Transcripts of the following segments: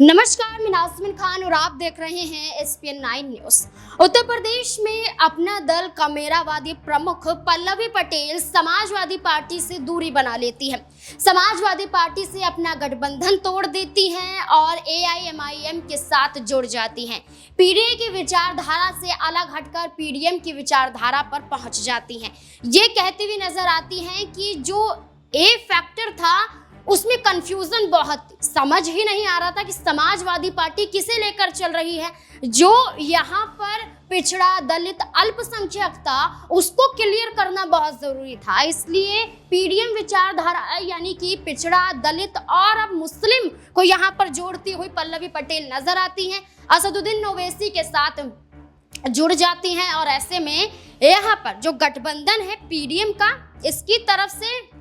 नमस्कार, मैं नाज़मीन खान और आप देख रहे हैं SPN 9 न्यूज। उत्तर प्रदेश में अपना दल कमेरावादी प्रमुख पल्लवी पटेल समाजवादी पार्टी से दूरी बना लेती है। समाजवादी पार्टी से अपना गठबंधन तोड़ देती हैं और AIMIM के साथ जुड़ जाती हैं। PDA की विचारधारा से अलग हटकर PDM की विचारधारा पर पहुंच जाती हैं। ये कहती हुई नजर आती हैं कि जो A फैक्टर था उसमें कंफ्यूजन बहुत समझ ही नहीं आ रहा था कि समाजवादी पार्टी किसे लेकर चल रही है। जो यहाँ पर पिछड़ा, दलित, अल्पसंख्यक था उसको क्लियर करना बहुत जरूरी था। इसलिए PDM विचारधारा यानी कि पिछड़ा, दलित और अब मुस्लिम को यहाँ पर जोड़ती हुई पल्लवी पटेल नजर आती हैं, असदुद्दीन ओवैसी के साथ जुड़ जाती हैं और ऐसे में यहाँ पर जो गठबंधन है PDM का, इसकी तरफ से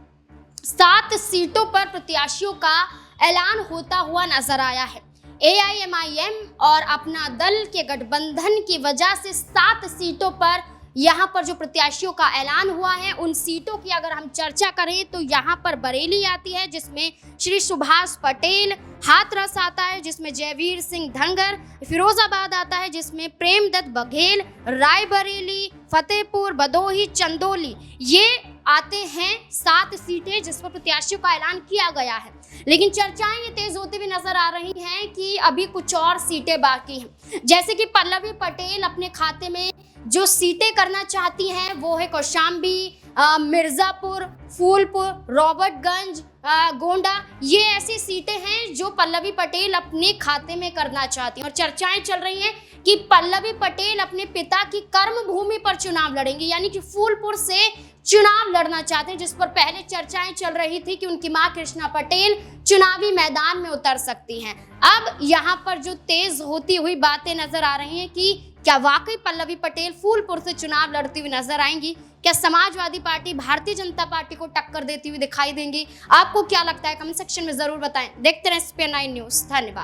7 सीटों पर प्रत्याशियों का ऐलान होता हुआ नजर आया है। AIMIM और अपना दल के गठबंधन की वजह से 7 सीटों पर यहाँ पर जो प्रत्याशियों का ऐलान हुआ है, उन सीटों की अगर हम चर्चा करें तो यहाँ पर बरेली आती है जिसमें श्री सुभाष पटेल, हाथरस आता है जिसमें जयवीर सिंह धनगर, फिरोजाबाद आता है जिसमें प्रेमदत्त बघेल, रायबरेली, फतेहपुर, भदोही, चंदौली, ये आते हैं 7 सीटें जिस पर प्रत्याशियों का ऐलान किया गया है। लेकिन चर्चाएं ये तेज होती हुई नजर आ रही हैं कि अभी कुछ और सीटें बाकी हैं, जैसे कि पल्लवी पटेल अपने खाते में जो सीटें करना चाहती हैं वो है कौशाम्बी, मिर्जापुर, फूलपुर, रॉबर्टगंज, गोंडा। ये ऐसी सीटें हैं जो पल्लवी पटेल अपने खाते में करना चाहती हैं और चर्चाएं चल रही हैं कि पल्लवी पटेल अपने पिता की कर्म भूमि पर चुनाव लड़ेंगी, यानी कि फूलपुर से चुनाव लड़ना चाहते हैं, जिस पर पहले चर्चाएं चल रही थी कि उनकी मां कृष्णा पटेल चुनावी मैदान में उतर सकती हैं। अब यहाँ पर जो तेज होती हुई बातें नजर आ रही हैं कि क्या वाकई पल्लवी पटेल फूलपुर से चुनाव लड़ती हुई नजर आएंगी? क्या समाजवादी पार्टी भारतीय जनता पार्टी को टक्कर देती हुई दिखाई देंगी? आपको क्या लगता है? कमेंट सेक्शन में जरूर बताएं। देखते रहें SPN 9 न्यूज। धन्यवाद।